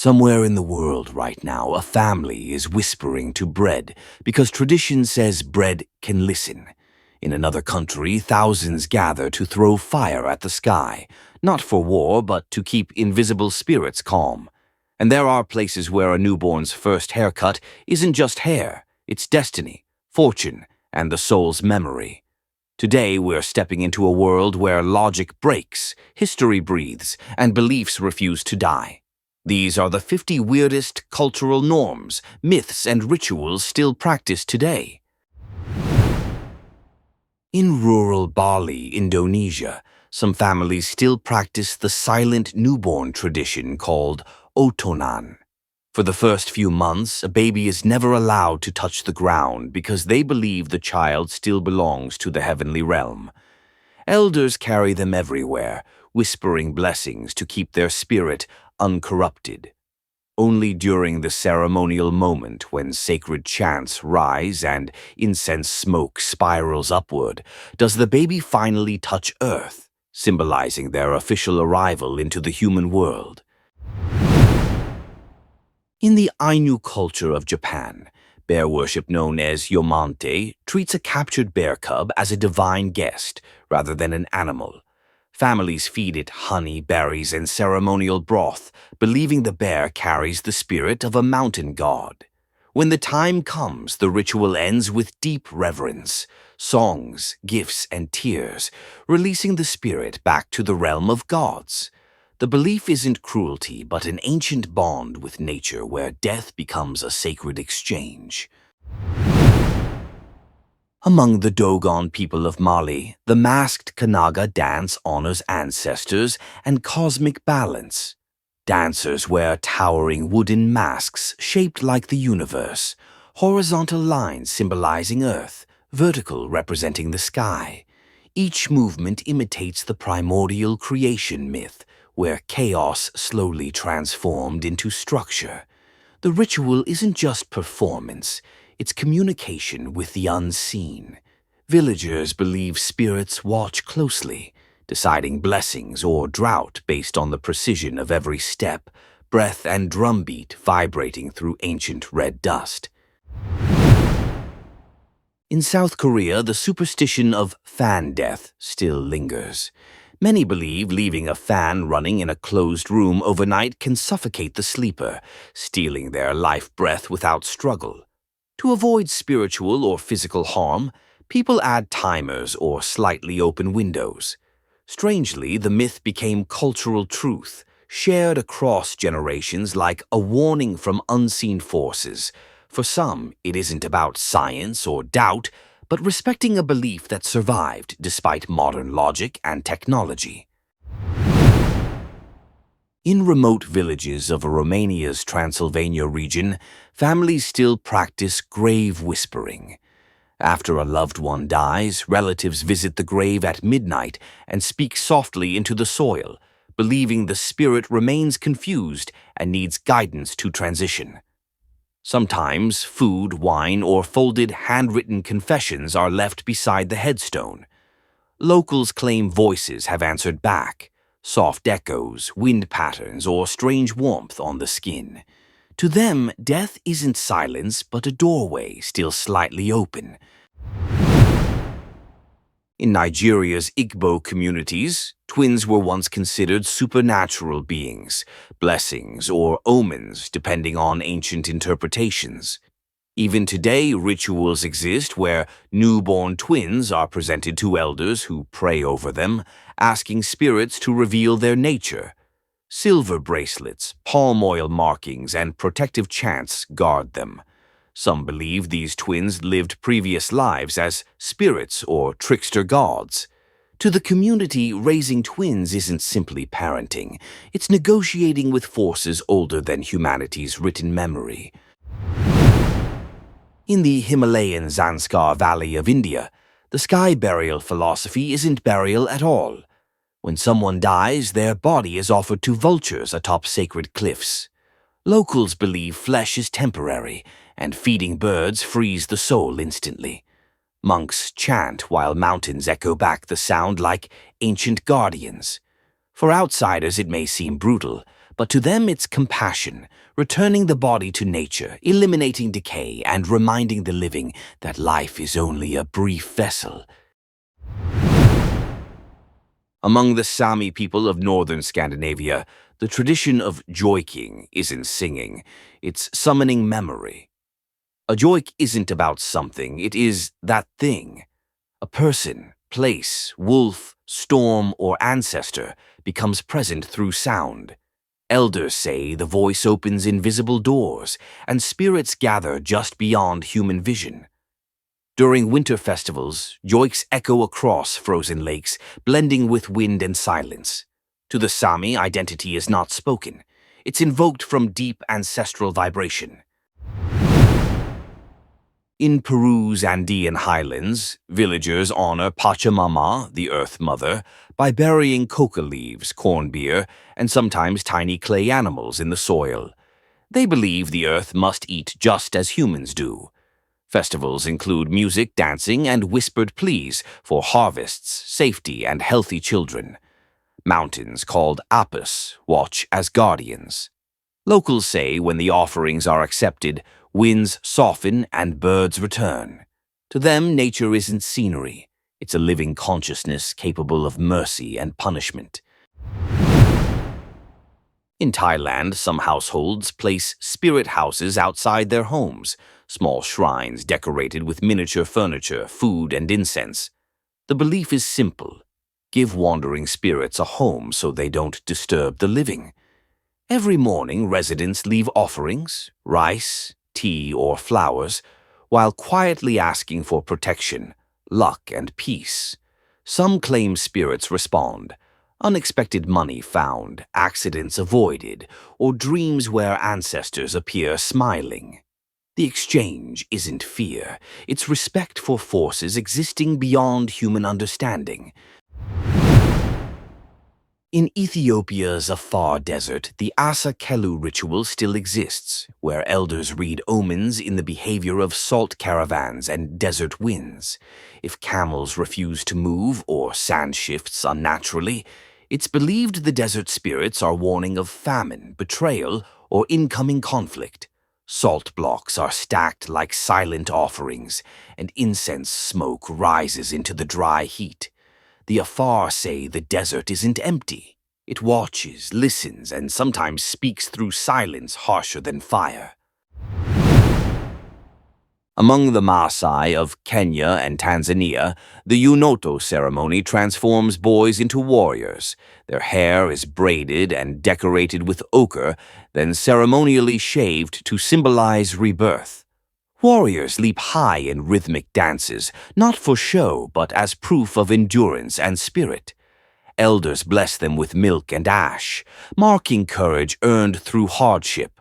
Somewhere in the world right now, a family is whispering to bread because tradition says bread can listen. In another country, thousands gather to throw fire at the sky, not for war, but to keep invisible spirits calm. And there are places where a newborn's first haircut isn't just hair, it's destiny, fortune, and the soul's memory. Today, we're stepping into a world where logic breaks, history breathes, and beliefs refuse to die. These are the 50 weirdest cultural norms, myths, and rituals still practiced today. In rural Bali, Indonesia, some families still practice the silent newborn tradition called otonan. For the first few months, a baby is never allowed to touch the ground because they believe the child still belongs to the heavenly realm. Elders carry them everywhere, whispering blessings to keep their spirit uncorrupted. Only during the ceremonial moment when sacred chants rise and incense smoke spirals upward does the baby finally touch earth, symbolizing their official arrival into the human world. In the Ainu culture of Japan, bear worship known as yomante treats a captured bear cub as a divine guest rather than an animal. Families feed it honey, berries, and ceremonial broth, believing the bear carries the spirit of a mountain god. When the time comes, the ritual ends with deep reverence, songs, gifts, and tears, releasing the spirit back to the realm of gods. The belief isn't cruelty, but an ancient bond with nature where death becomes a sacred exchange. Among the Dogon people of Mali, the masked Kanaga dance honors ancestors and cosmic balance. Dancers wear towering wooden masks shaped like the universe, horizontal lines symbolizing Earth, vertical representing the sky. Each movement imitates the primordial creation myth, where chaos slowly transformed into structure. The ritual isn't just performance, it's communication with the unseen. Villagers believe spirits watch closely, deciding blessings or drought based on the precision of every step, breath, and drumbeat vibrating through ancient red dust. In South Korea, the superstition of fan death still lingers. Many believe leaving a fan running in a closed room overnight can suffocate the sleeper, stealing their life breath without struggle. To avoid spiritual or physical harm, people add timers or slightly open windows. Strangely, the myth became cultural truth, shared across generations like a warning from unseen forces. For some, it isn't about science or doubt, but respecting a belief that survived despite modern logic and technology. In remote villages of Romania's Transylvania region, families still practice grave whispering. After a loved one dies, relatives visit the grave at midnight and speak softly into the soil, believing the spirit remains confused and needs guidance to transition. Sometimes food, wine, or folded handwritten confessions are left beside the headstone. Locals claim voices have answered back. Soft echoes, wind patterns, or strange warmth on the skin. To them, death isn't silence, but a doorway still slightly open. In Nigeria's Igbo communities, twins were once considered supernatural beings, blessings, or omens, depending on ancient interpretations. Even today, rituals exist where newborn twins are presented to elders who pray over them, asking spirits to reveal their nature. Silver bracelets, palm oil markings, and protective chants guard them. Some believe these twins lived previous lives as spirits or trickster gods. To the community, raising twins isn't simply parenting. It's negotiating with forces older than humanity's written memory. In the Himalayan Zanskar Valley of India, the sky burial philosophy isn't burial at all. When someone dies, their body is offered to vultures atop sacred cliffs. Locals believe flesh is temporary, and feeding birds frees the soul instantly. Monks chant while mountains echo back the sound like ancient guardians. For outsiders, it may seem brutal, but to them it's compassion, returning the body to nature, eliminating decay, and reminding the living that life is only a brief vessel. Among the Sami people of northern Scandinavia, the tradition of joiking isn't singing, it's summoning memory. A joik isn't about something, it is that thing. A person, place, wolf, storm, or ancestor becomes present through sound. Elders say the voice opens invisible doors, and spirits gather just beyond human vision. During winter festivals, joiks echo across frozen lakes, blending with wind and silence. To the Sami, identity is not spoken. It's invoked from deep ancestral vibration. In Peru's Andean highlands, villagers honor Pachamama, the Earth Mother, by burying coca leaves, corn beer, and sometimes tiny clay animals in the soil. They believe the earth must eat just as humans do. Festivals include music, dancing, and whispered pleas for harvests, safety, and healthy children. Mountains, called apis, watch as guardians. Locals say when the offerings are accepted, winds soften and birds return. To them, nature isn't scenery. It's a living consciousness capable of mercy and punishment. In Thailand, some households place spirit houses outside their homes, small shrines decorated with miniature furniture, food, and incense. The belief is simple. Give wandering spirits a home so they don't disturb the living. Every morning, residents leave offerings, rice, tea, or flowers, while quietly asking for protection, luck, and peace. Some claim spirits respond. Unexpected money found, accidents avoided, or dreams where ancestors appear smiling. The exchange isn't fear, it's respect for forces existing beyond human understanding. In Ethiopia's Afar Desert, the Asa Kelu ritual still exists, where elders read omens in the behavior of salt caravans and desert winds. If camels refuse to move or sand shifts unnaturally, it's believed the desert spirits are warning of famine, betrayal, or incoming conflict. Salt blocks are stacked like silent offerings, and incense smoke rises into the dry heat. The Afar say the desert isn't empty. It watches, listens, and sometimes speaks through silence harsher than fire. Among the Maasai of Kenya and Tanzania, the Unoto ceremony transforms boys into warriors. Their hair is braided and decorated with ochre, then ceremonially shaved to symbolize rebirth. Warriors leap high in rhythmic dances, not for show, but as proof of endurance and spirit. Elders bless them with milk and ash, marking courage earned through hardship.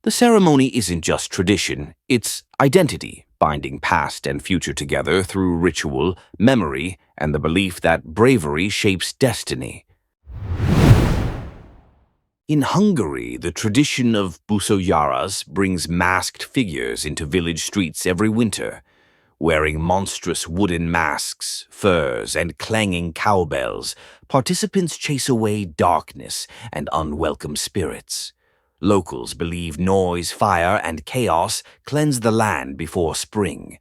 The ceremony isn't just tradition, it's identity, binding past and future together through ritual, memory, and the belief that bravery shapes destiny. In Hungary, the tradition of busoyaras brings masked figures into village streets every winter. Wearing monstrous wooden masks, furs, and clanging cowbells, participants chase away darkness and unwelcome spirits. Locals believe noise, fire, and chaos cleanse the land before spring.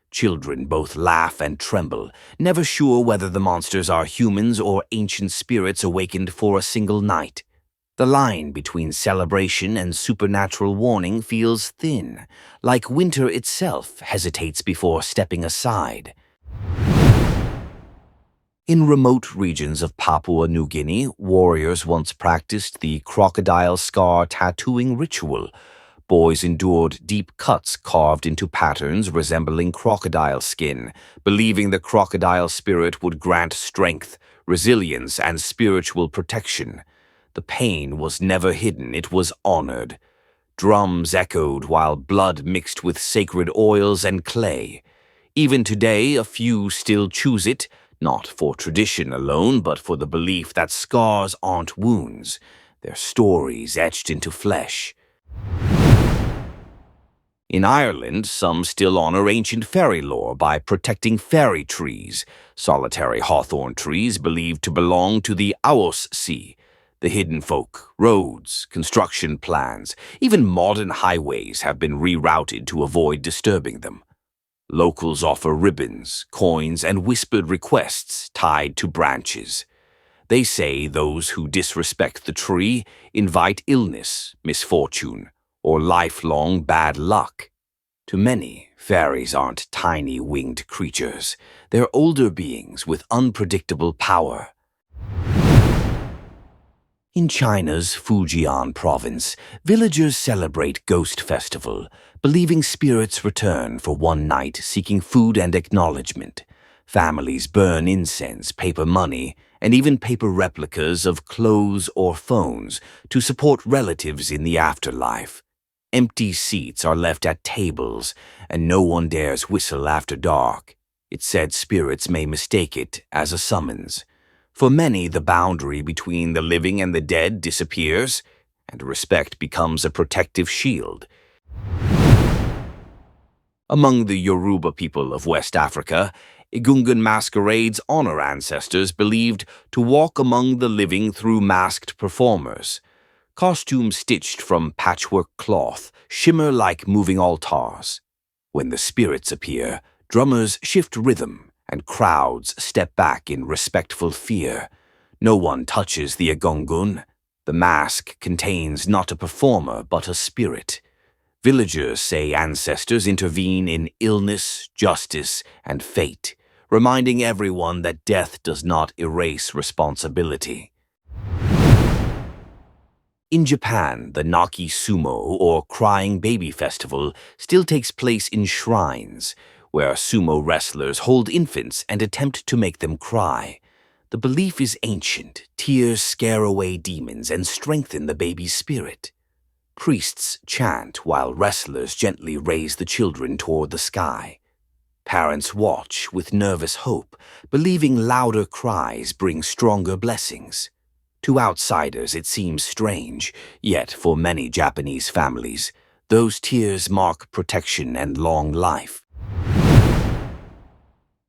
Children both laugh and tremble, never sure whether the monsters are humans or ancient spirits awakened for a single night. The line between celebration and supernatural warning feels thin, like winter itself hesitates before stepping aside. In remote regions of Papua New Guinea, warriors once practiced the crocodile scar tattooing ritual. Boys endured deep cuts carved into patterns resembling crocodile skin, believing the crocodile spirit would grant strength, resilience, and spiritual protection. The pain was never hidden, it was honored. Drums echoed while blood mixed with sacred oils and clay. Even today, a few still choose it, not for tradition alone, but for the belief that scars aren't wounds, they're stories etched into flesh. In Ireland, some still honor ancient fairy lore by protecting fairy trees, solitary hawthorn trees believed to belong to the Awos Sea. The hidden folk, roads, construction plans, even modern highways have been rerouted to avoid disturbing them. Locals offer ribbons, coins, and whispered requests tied to branches. They say those who disrespect the tree invite illness, misfortune, or lifelong bad luck. To many, fairies aren't tiny winged creatures. They're older beings with unpredictable power. In China's Fujian province, villagers celebrate Ghost Festival, believing spirits return for one night seeking food and acknowledgement. Families burn incense, paper money, and even paper replicas of clothes or phones to support relatives in the afterlife. Empty seats are left at tables, and no one dares whistle after dark. It's said spirits may mistake it as a summons. For many, the boundary between the living and the dead disappears, and respect becomes a protective shield. Among the Yoruba people of West Africa, Egungun masquerades honor ancestors believed to walk among the living through masked performers. Costumes stitched from patchwork cloth shimmer like moving altars. When the spirits appear, drummers shift rhythm, and crowds step back in respectful fear. No one touches the Egungun. The mask contains not a performer but a spirit. Villagers say ancestors intervene in illness, justice, and fate, reminding everyone that death does not erase responsibility. In Japan, the Naki Sumo, or Crying Baby Festival, still takes place in shrines, where sumo wrestlers hold infants and attempt to make them cry. The belief is ancient. Tears scare away demons and strengthen the baby's spirit. Priests chant while wrestlers gently raise the children toward the sky. Parents watch with nervous hope, believing louder cries bring stronger blessings. To outsiders it seems strange, yet for many Japanese families, those tears mark protection and long life.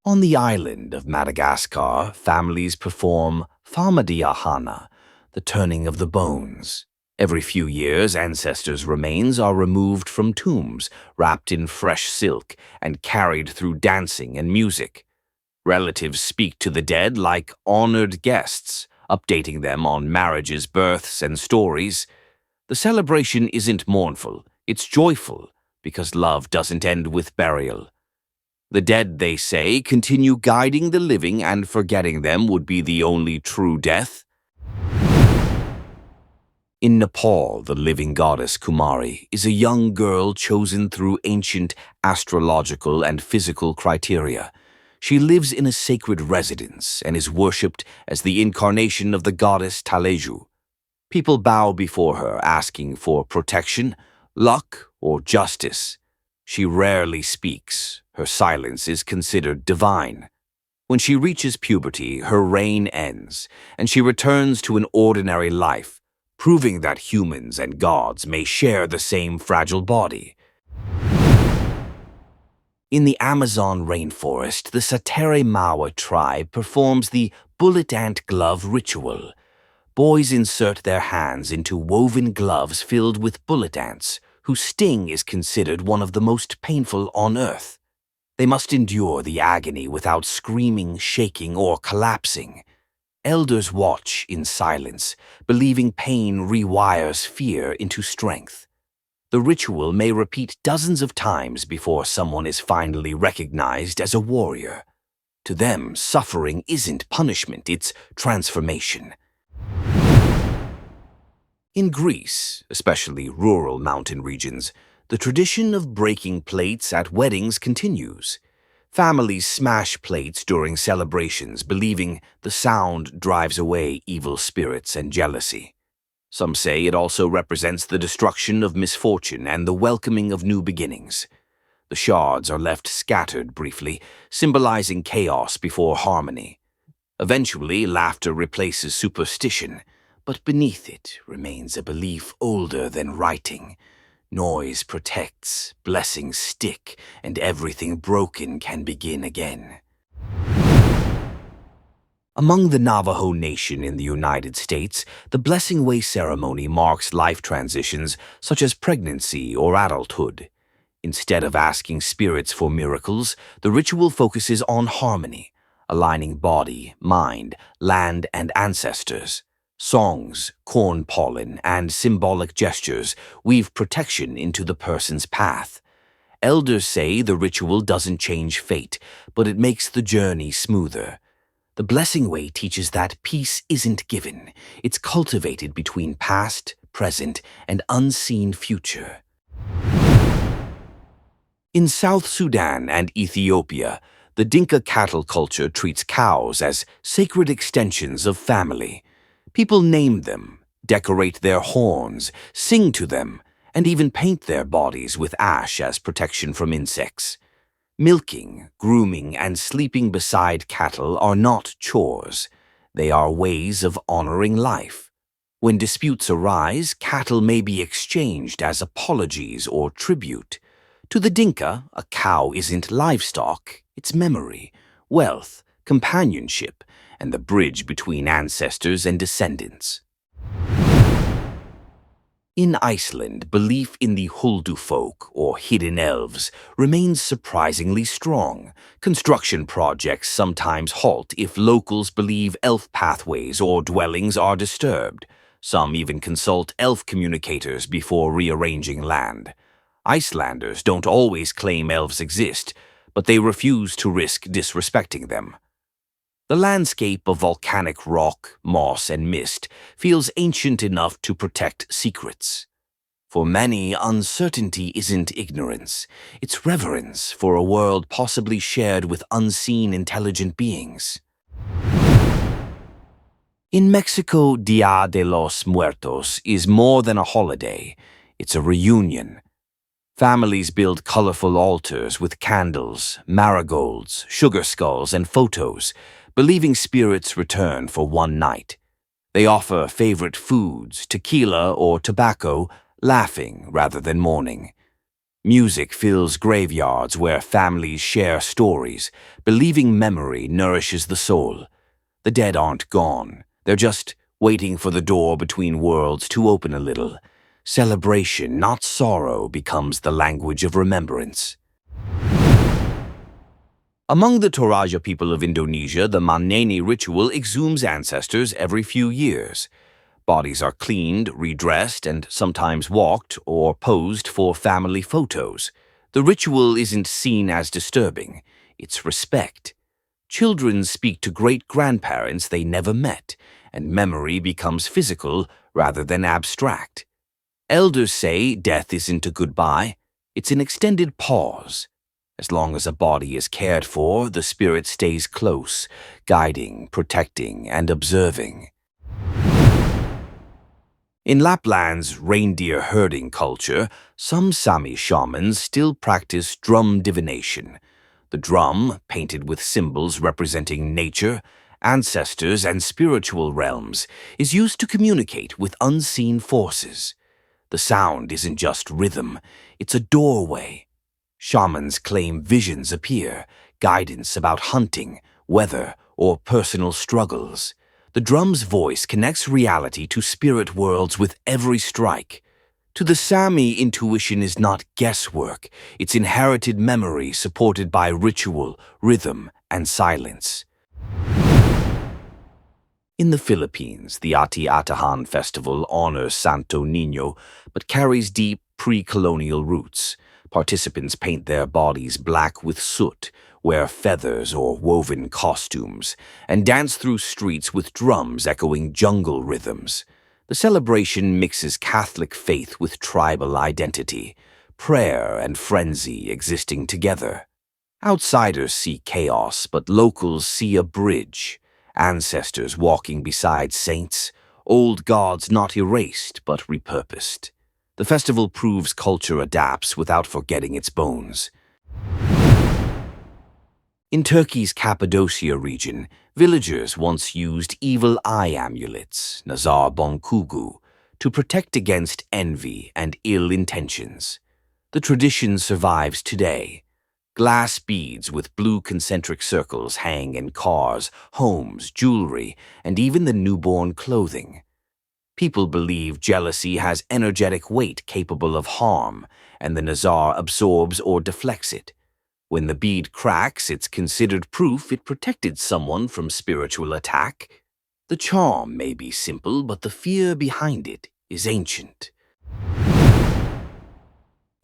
On the island of Madagascar, families perform Famadihana, the turning of the bones. Every few years, ancestors' remains are removed from tombs, wrapped in fresh silk, and carried through dancing and music. Relatives speak to the dead like honored guests, updating them on marriages, births, and stories. The celebration isn't mournful, it's joyful, because love doesn't end with burial. The dead, they say, continue guiding the living, and forgetting them would be the only true death. In Nepal, the living goddess Kumari is a young girl chosen through ancient astrological and physical criteria. She lives in a sacred residence and is worshipped as the incarnation of the goddess Taleju. People bow before her, asking for protection, luck, or justice. She rarely speaks. Her silence is considered divine. When she reaches puberty, her reign ends, and she returns to an ordinary life, proving that humans and gods may share the same fragile body. In the Amazon rainforest, the Satere Mawa tribe performs the bullet ant glove ritual. Boys insert their hands into woven gloves filled with bullet ants, whose sting is considered one of the most painful on earth. They must endure the agony without screaming, shaking, or collapsing. Elders watch in silence, believing pain rewires fear into strength. The ritual may repeat dozens of times before someone is finally recognized as a warrior. To them, suffering isn't punishment, it's transformation. In Greece, especially rural mountain regions, the tradition of breaking plates at weddings continues. Families smash plates during celebrations, believing the sound drives away evil spirits and jealousy. Some say it also represents the destruction of misfortune and the welcoming of new beginnings. The shards are left scattered briefly, symbolizing chaos before harmony. Eventually, laughter replaces superstition, but beneath it remains a belief older than writing. Noise protects, blessings stick, and everything broken can begin again. Among the Navajo Nation in the United States, the Blessing Way ceremony marks life transitions such as pregnancy or adulthood. Instead of asking spirits for miracles, the ritual focuses on harmony, aligning body, mind, land, and ancestors. Songs, corn pollen, and symbolic gestures weave protection into the person's path. Elders say the ritual doesn't change fate, but it makes the journey smoother. The Blessing Way teaches that peace isn't given, it's cultivated between past, present, and unseen future. In South Sudan and Ethiopia, the Dinka cattle culture treats cows as sacred extensions of family. People name them, decorate their horns, sing to them, and even paint their bodies with ash as protection from insects. Milking, grooming, and sleeping beside cattle are not chores. They are ways of honoring life. When disputes arise, cattle may be exchanged as apologies or tribute. To the Dinka, a cow isn't livestock, it's memory, wealth, companionship, and the bridge between ancestors and descendants. In Iceland, belief in the Huldufolk, or hidden elves, remains surprisingly strong. Construction projects sometimes halt if locals believe elf pathways or dwellings are disturbed. Some even consult elf communicators before rearranging land. Icelanders don't always claim elves exist, but they refuse to risk disrespecting them. The landscape of volcanic rock, moss, and mist feels ancient enough to protect secrets. For many, uncertainty isn't ignorance, it's reverence for a world possibly shared with unseen intelligent beings. In Mexico, Dia de los Muertos is more than a holiday, it's a reunion. Families build colorful altars with candles, marigolds, sugar skulls, and photos, believing spirits return for one night. They offer favorite foods, tequila or tobacco, laughing rather than mourning. Music fills graveyards where families share stories, believing memory nourishes the soul. The dead aren't gone, they're just waiting for the door between worlds to open a little. Celebration, not sorrow, becomes the language of remembrance. Among the Toraja people of Indonesia, the Maneni ritual exhumes ancestors every few years. Bodies are cleaned, redressed, and sometimes walked or posed for family photos. The ritual isn't seen as disturbing, it's respect. Children speak to great-grandparents they never met, and memory becomes physical rather than abstract. Elders say death isn't a goodbye, it's an extended pause. As long as a body is cared for, the spirit stays close, guiding, protecting, and observing. In Lapland's reindeer herding culture, some Sami shamans still practice drum divination. The drum, painted with symbols representing nature, ancestors, and spiritual realms, is used to communicate with unseen forces. The sound isn't just rhythm, it's a doorway. Shamans claim visions appear, guidance about hunting, weather, or personal struggles. The drum's voice connects reality to spirit worlds with every strike. To the Sami, intuition is not guesswork, it's inherited memory supported by ritual, rhythm, and silence. In the Philippines, the Ati-Atahan festival honors Santo Niño, but carries deep pre-colonial roots. Participants paint their bodies black with soot, wear feathers or woven costumes, and dance through streets with drums echoing jungle rhythms. The celebration mixes Catholic faith with tribal identity, prayer and frenzy existing together. Outsiders see chaos, but locals see a bridge. Ancestors walking beside saints, old gods not erased but repurposed. The festival proves culture adapts without forgetting its bones. In Turkey's Cappadocia region, villagers once used evil eye amulets, nazar bonkugu, to protect against envy and ill intentions. The tradition survives today. Glass beads with blue concentric circles hang in cars, homes, jewelry, and even the newborn clothing. People believe jealousy has energetic weight capable of harm, and the nazar absorbs or deflects it. When the bead cracks, it's considered proof it protected someone from spiritual attack. The charm may be simple, but the fear behind it is ancient.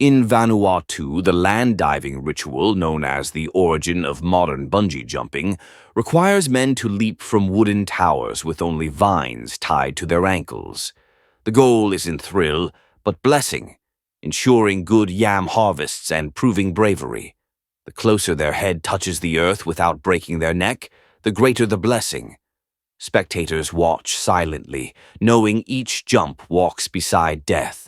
In Vanuatu, the land diving ritual, known as the origin of modern bungee jumping, requires men to leap from wooden towers with only vines tied to their ankles. The goal isn't thrill, but blessing, ensuring good yam harvests and proving bravery. The closer their head touches the earth without breaking their neck, the greater the blessing. Spectators watch silently, knowing each jump walks beside death.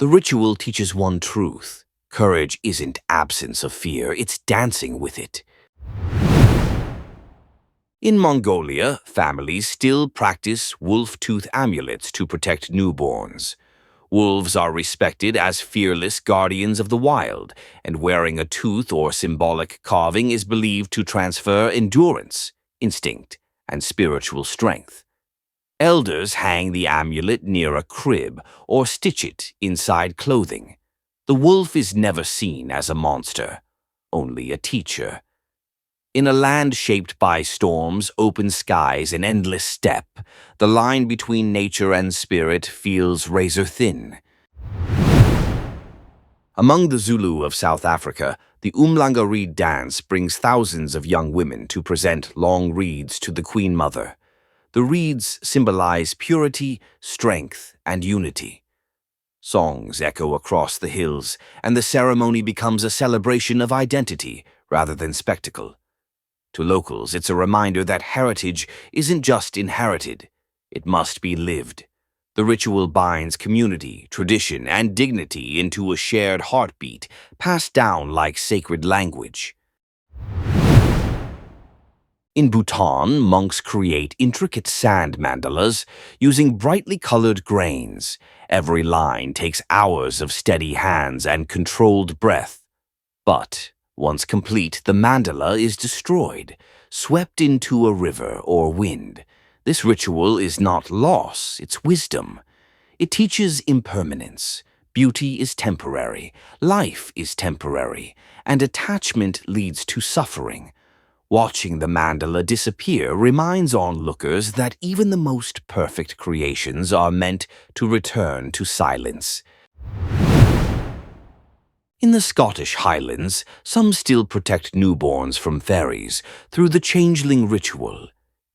The ritual teaches one truth. Courage isn't absence of fear, it's dancing with it. In Mongolia, families still practice wolf-tooth amulets to protect newborns. Wolves are respected as fearless guardians of the wild, and wearing a tooth or symbolic carving is believed to transfer endurance, instinct, and spiritual strength. Elders hang the amulet near a crib or stitch it inside clothing. The wolf is never seen as a monster, only a teacher. In a land shaped by storms, open skies, and endless steppe, the line between nature and spirit feels razor thin. Among the Zulu of South Africa, the Umhlanga reed dance brings thousands of young women to present long reeds to the Queen Mother. The reeds symbolize purity, strength, and unity. Songs echo across the hills, and the ceremony becomes a celebration of identity rather than spectacle. To locals, it's a reminder that heritage isn't just inherited, it must be lived. The ritual binds community, tradition, and dignity into a shared heartbeat, passed down like sacred language. In Bhutan, monks create intricate sand mandalas using brightly colored grains. Every line takes hours of steady hands and controlled breath. But, once complete, the mandala is destroyed, swept into a river or wind. This ritual is not loss, it's wisdom. It teaches impermanence. Beauty is temporary, life is temporary, and attachment leads to suffering. Watching the mandala disappear reminds onlookers that even the most perfect creations are meant to return to silence. In the Scottish Highlands, some still protect newborns from fairies through the changeling ritual.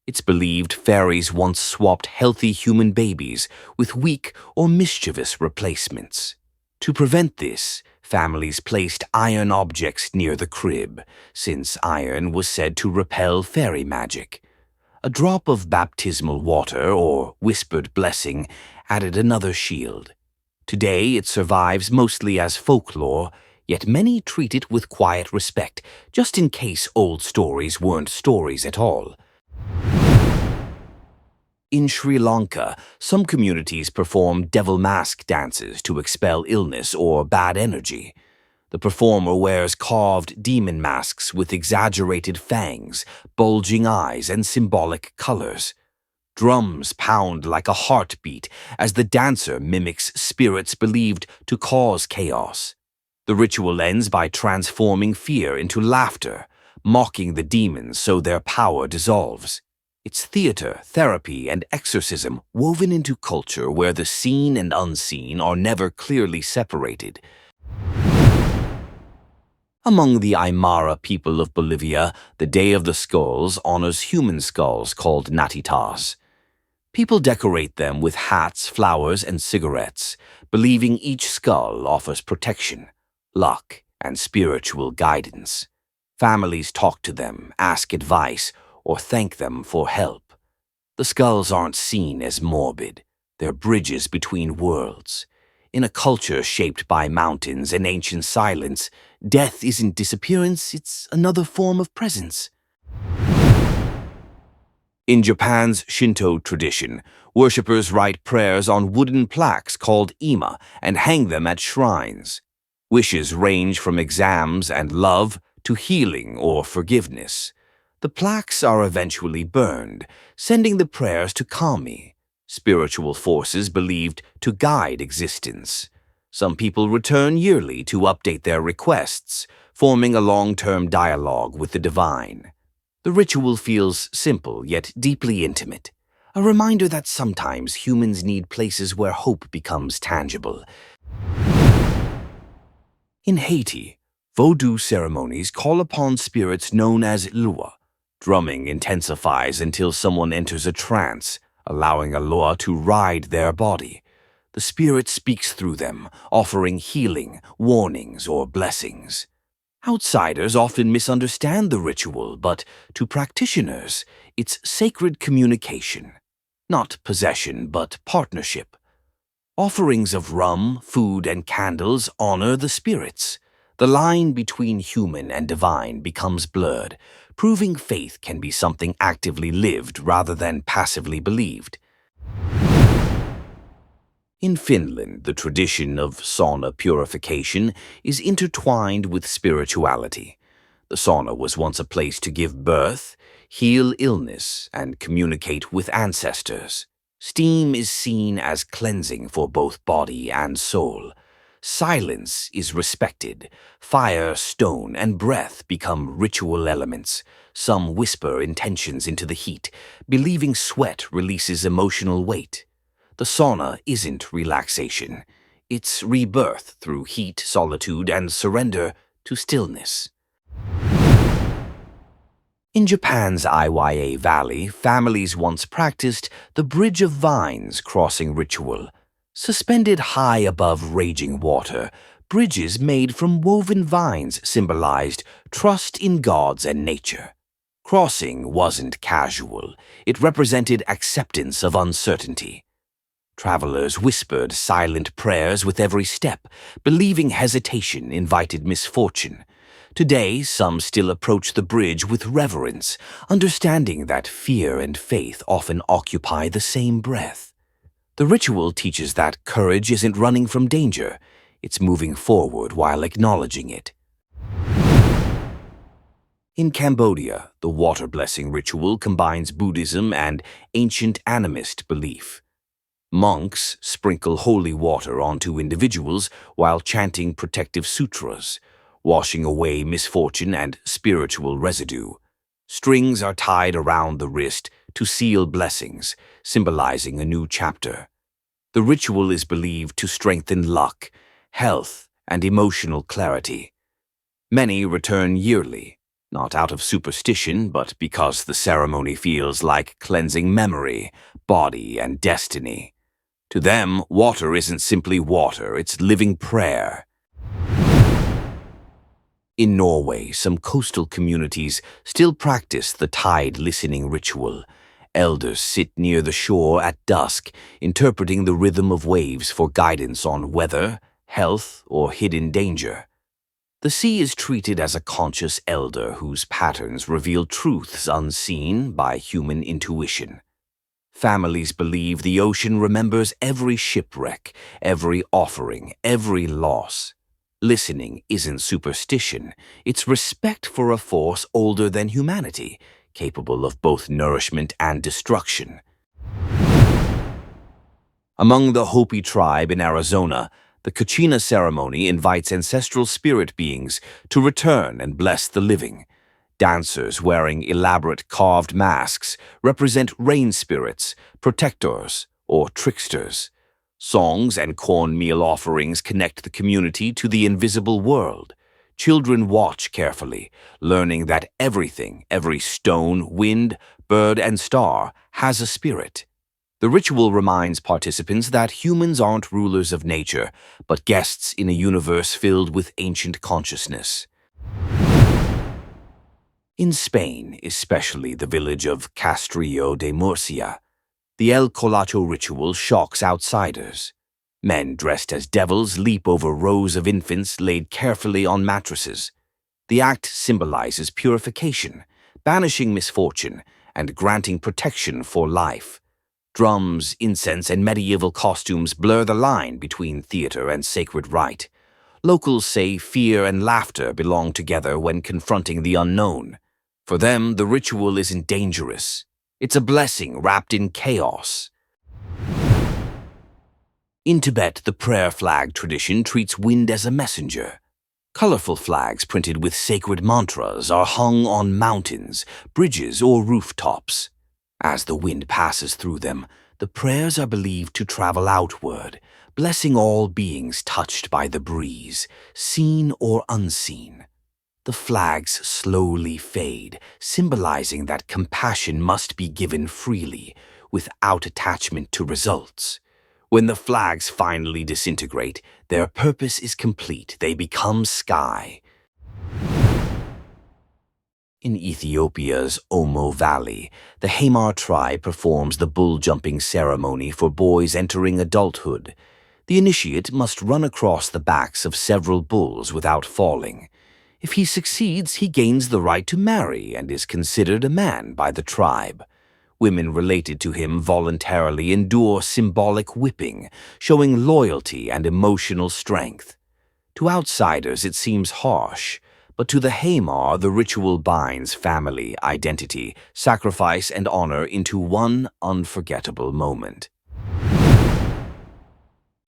It's believed fairies once swapped healthy human babies with weak or mischievous replacements. To prevent this, families placed iron objects near the crib, since iron was said to repel fairy magic. A drop of baptismal water or whispered blessing added another shield. Today it survives mostly as folklore, yet many treat it with quiet respect, just in case old stories weren't stories at all. In Sri Lanka, some communities perform devil mask dances to expel illness or bad energy. The performer wears carved demon masks with exaggerated fangs, bulging eyes, and symbolic colors. Drums pound like a heartbeat as the dancer mimics spirits believed to cause chaos. The ritual ends by transforming fear into laughter, mocking the demons so their power dissolves. It's theater, therapy, and exorcism woven into culture where the seen and unseen are never clearly separated. Among the Aymara people of Bolivia, the Day of the Skulls honors human skulls called natitas. People decorate them with hats, flowers, and cigarettes, believing each skull offers protection, luck, and spiritual guidance. Families talk to them, ask advice, or thank them for help. The skulls aren't seen as morbid. They're bridges between worlds. In a culture shaped by mountains and ancient silence, death isn't disappearance, it's another form of presence. In Japan's Shinto tradition, worshippers write prayers on wooden plaques called ima and hang them at shrines. Wishes range from exams and love to healing or forgiveness. The plaques are eventually burned, sending the prayers to Kami, spiritual forces believed to guide existence. Some people return yearly to update their requests, forming a long-term dialogue with the divine. The ritual feels simple yet deeply intimate, a reminder that sometimes humans need places where hope becomes tangible. In Haiti, Vodou ceremonies call upon spirits known as Lua. Drumming intensifies until someone enters a trance, allowing a Lua to ride their body. The spirit speaks through them, offering healing, warnings, or blessings. Outsiders often misunderstand the ritual, but to practitioners, it's sacred communication. Not possession, but partnership. Offerings of rum, food, and candles honor the spirits. The line between human and divine becomes blurred, proving faith can be something actively lived rather than passively believed. In Finland, the tradition of sauna purification is intertwined with spirituality. The sauna was once a place to give birth, heal illness, and communicate with ancestors. Steam is seen as cleansing for both body and soul. Silence is respected. Fire, stone, and breath become ritual elements. Some whisper intentions into the heat, believing sweat releases emotional weight. The sauna isn't relaxation. It's rebirth through heat, solitude, and surrender to stillness. In Japan's Iwaya Valley, families once practiced the Bridge of Vines crossing ritual. Suspended high above raging water, bridges made from woven vines symbolized trust in gods and nature. Crossing wasn't casual. It represented acceptance of uncertainty. Travelers whispered silent prayers with every step, believing hesitation invited misfortune. Today, some still approach the bridge with reverence, understanding that fear and faith often occupy the same breath. The ritual teaches that courage isn't running from danger, it's moving forward while acknowledging it. In Cambodia, the water blessing ritual combines Buddhism and ancient animist belief. Monks sprinkle holy water onto individuals while chanting protective sutras, washing away misfortune and spiritual residue. Strings are tied around the wrist to seal blessings, symbolizing a new chapter. The ritual is believed to strengthen luck, health, and emotional clarity. Many return yearly, not out of superstition, but because the ceremony feels like cleansing memory, body, and destiny. To them, water isn't simply water, it's living prayer. In Norway, some coastal communities still practice the tide listening ritual. Elders sit near the shore at dusk, interpreting the rhythm of waves for guidance on weather, health, or hidden danger. The sea is treated as a conscious elder whose patterns reveal truths unseen by human intuition. Families believe the ocean remembers every shipwreck, every offering, every loss. Listening isn't superstition, it's respect for a force older than humanity, capable of both nourishment and destruction. Among the Hopi tribe in Arizona, the Kachina ceremony invites ancestral spirit beings to return and bless the living. Dancers wearing elaborate carved masks represent rain spirits, protectors, or tricksters. Songs and cornmeal offerings connect the community to the invisible world. Children watch carefully, learning that everything, every stone, wind, bird, and star, has a spirit. The ritual reminds participants that humans aren't rulers of nature, but guests in a universe filled with ancient consciousness. In Spain, especially the village of Castrillo de Murcia, the El Colacho ritual shocks outsiders. Men dressed as devils leap over rows of infants laid carefully on mattresses. The act symbolizes purification, banishing misfortune, and granting protection for life. Drums, incense, and medieval costumes blur the line between theater and sacred rite. Locals say fear and laughter belong together when confronting the unknown. For them, the ritual isn't dangerous. It's a blessing wrapped in chaos. In Tibet, the prayer flag tradition treats wind as a messenger. Colorful flags printed with sacred mantras are hung on mountains, bridges, or rooftops. As the wind passes through them, the prayers are believed to travel outward, blessing all beings touched by the breeze, seen or unseen. The flags slowly fade, symbolizing that compassion must be given freely, without attachment to results. When the flags finally disintegrate, their purpose is complete. They become sky. In Ethiopia's Omo Valley, the Hamar tribe performs the bull-jumping ceremony for boys entering adulthood. The initiate must run across the backs of several bulls without falling. If he succeeds, he gains the right to marry and is considered a man by the tribe. Women related to him voluntarily endure symbolic whipping, showing loyalty and emotional strength. To outsiders, it seems harsh, but to the Hamar, the ritual binds family, identity, sacrifice, and honor into one unforgettable moment.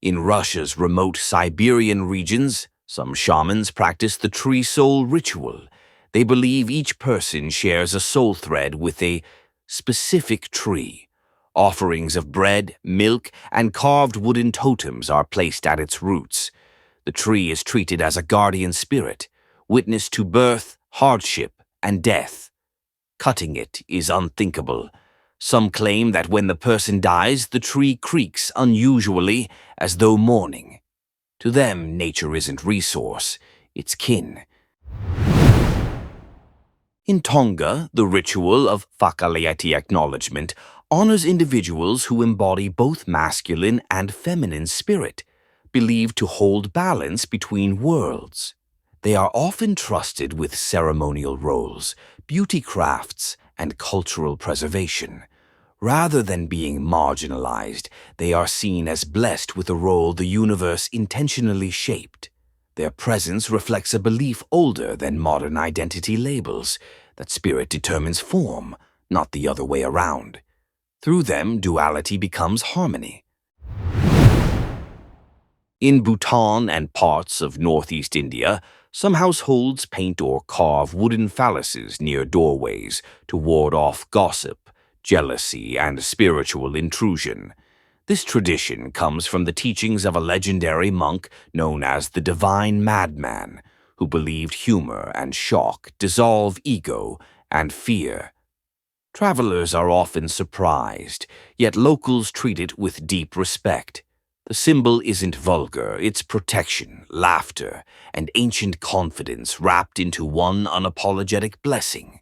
In Russia's remote Siberian regions, some shamans practice the tree soul ritual. They believe each person shares a soul thread with a specific tree. Offerings of bread, milk, and carved wooden totems are placed at its roots. The tree is treated as a guardian spirit, witness to birth, hardship, and death. Cutting it is unthinkable. Some claim that when the person dies, the tree creaks unusually, as though mourning. To them, nature isn't resource, it's kin. In Tonga, the ritual of whakaleiti acknowledgement honors individuals who embody both masculine and feminine spirit, believed to hold balance between worlds. They are often trusted with ceremonial roles, beauty crafts, and cultural preservation. Rather than being marginalized, they are seen as blessed with a role the universe intentionally shaped. Their presence reflects a belief older than modern identity labels, that spirit determines form, not the other way around. Through them, duality becomes harmony. In Bhutan and parts of northeast India, some households paint or carve wooden phalluses near doorways to ward off gossip, jealousy, and spiritual intrusion. This tradition comes from the teachings of a legendary monk known as the Divine Madman, who believed humor and shock dissolve ego and fear. Travelers are often surprised, yet locals treat it with deep respect. The symbol isn't vulgar, it's protection, laughter, and ancient confidence wrapped into one unapologetic blessing.